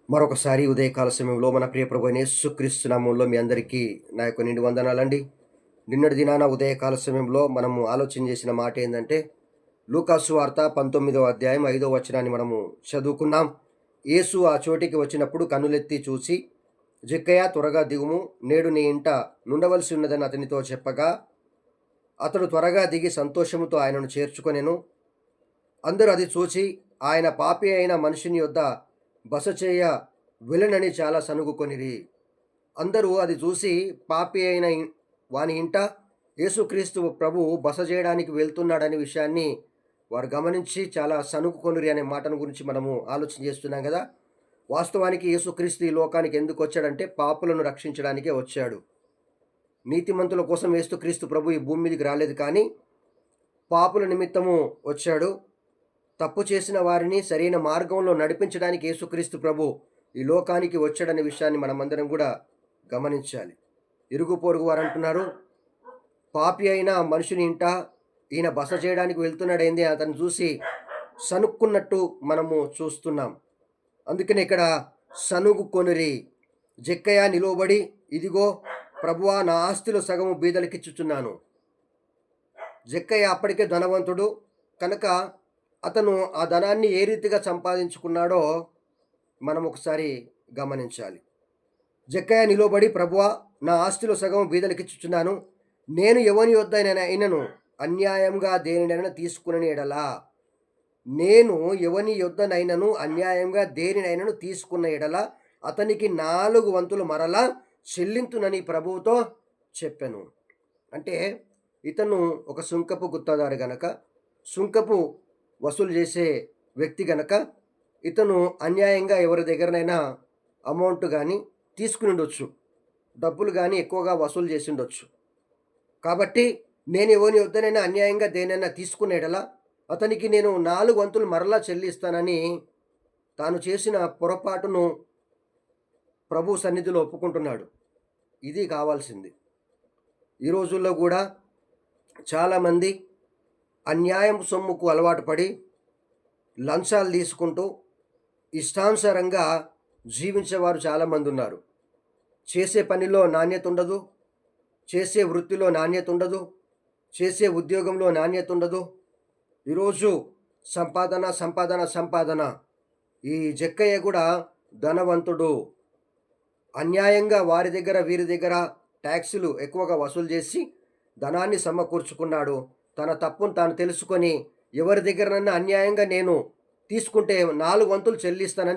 మరొకసారి ఉదయకాల సమయంలో మన ప్రియ ప్రభు అయిన యేసుక్రీస్తు నామంలో మీ అందరికీ నా యొక్క నిండు వందనాలండి. నిన్నటి దినాన ఉదయకాల సమయంలో మనము ఆలోచన చేసిన మాట ఏందంటే, లూకాసు వార్త 19వ అధ్యాయం 5వ వచనాన్ని మనము చదువుకున్నాం. యేసు ఆ చోటికి వచ్చినప్పుడు కన్నులెత్తి చూసి, జక్కయ్య త్వరగా దిగుము, నేడు నీ ఇంట నుండవలసి ఉన్నదని అతనితో చెప్పగా, అతడు త్వరగా దిగి సంతోషముతో ఆయనను చేర్చుకొనెను. అందరూ అది చూచి ఆయన పాపి అయిన మనుషుని యొద్ద బస చేయ వెళ్ళనని చాలా సణుగుకొనిరి. అందరూ అది చూసి పాపి అయిన వాని ఇంట యేసుక్రీస్తు ప్రభువు బస చేయడానికి వెళ్తున్నాడనే విషయాన్ని వారు గమనించి చాలా సణుగుకొనిరి అనే మాటను గురించి మనము ఆలోచన చేస్తున్నాం కదా. వాస్తవానికి యేసుక్రీస్తు ఈ లోకానికి ఎందుకు వచ్చాడంటే పాపులను రక్షించడానికే వచ్చాడు. నీతిమంతుల కోసం యేసుక్రీస్తు ప్రభు ఈ భూమి మీదకి రాలేదు, కానీ పాపుల నిమిత్తము వచ్చాడు. తప్పు చేసిన వారిని సరైన మార్గంలో నడిపించడానికి యేసుక్రీస్తు ప్రభు ఈ లోకానికి వచ్చాడనే విషయాన్ని మనమందరం కూడా గమనించాలి. ఇరుగు పొరుగు వారు అంటున్నారు, పాపి అయిన మనుషుని ఇంట ఈయన బస చేయడానికి వెళ్తున్నాడేంది, అతను చూసి సనుక్కున్నట్టు మనము చూస్తున్నాం. అందుకని ఇక్కడ సనుగు కొనిరి. జక్కయ్య నిలువబడి, ఇదిగో ప్రభువా, నా ఆస్తిలో సగము బీదలకిచ్చుచున్నాను. జక్కయ్య అప్పటికే ధనవంతుడు కనుక అతను ఆ ధనాన్ని ఏ రీతిగా సంపాదించుకున్నాడో మనం ఒకసారి గమనించాలి. జక్కయ్య నిలబడి, ప్రభువా, నా ఆస్తిలో సగం బీదలకిచ్చుచున్నాను, నేను ఎవని యొద్దనైనను అన్యాయంగా దేనినైనా తీసుకుని ఎడలా, నేను ఎవని యొద్దనైనను అన్యాయంగా దేనినైనను తీసుకున్న ఎడల అతనికి 4 వంతులు మరలా చెల్లింతునని ప్రభువుతో చెప్పాను. అంటే ఇతను ఒక సుంకపు గుత్తదారు గనక, సుంకపు వసూలు చేసే వ్యక్తి గనక, ఇతను అన్యాయంగా ఎవరి దగ్గరనైనా అమౌంట్ కానీ తీసుకుని ఉండొచ్చు, డబ్బులు కానీ ఎక్కువగా వసూలు చేసి ఉండొచ్చు. కాబట్టి నేను ఎవరి వద్దనైనా అన్యాయంగా దేనైనా తీసుకునేడలా అతనికి నేను 4 వంతులు మరలా చెల్లిస్తానని తాను చేసిన పొరపాటును ప్రభు సన్నిధిలో ఒప్పుకుంటున్నాడు. ఇది కావాల్సింది. ఈ రోజుల్లో కూడా చాలామంది అన్యాయం సొమ్ముకు అలవాటు పడి లంచాలు తీసుకుంటూ ఇష్టానుసారంగా జీవించేవారు చాలామంది ఉన్నారు. చేసే పనిలో నాణ్యత ఉండదు, చేసే వృత్తిలో నాణ్యత ఉండదు, చేసే ఉద్యోగంలో నాణ్యత ఉండదు. ఈరోజు సంపాదన సంపాదన సంపాదన. ఈ జక్కయ్య కూడా ధనవంతుడు. అన్యాయంగా వారి దగ్గర వీరి దగ్గర ట్యాక్సులు ఎక్కువగా వసూలు చేసి ధనాన్ని సమకూర్చుకున్నాడు. తన తప్పును తాను తెలుసుకొని ఎవరి దగ్గరనన్నా అన్యాయంగా నేను తీసుకుంటే 4 వంతులు చెల్లిస్తానని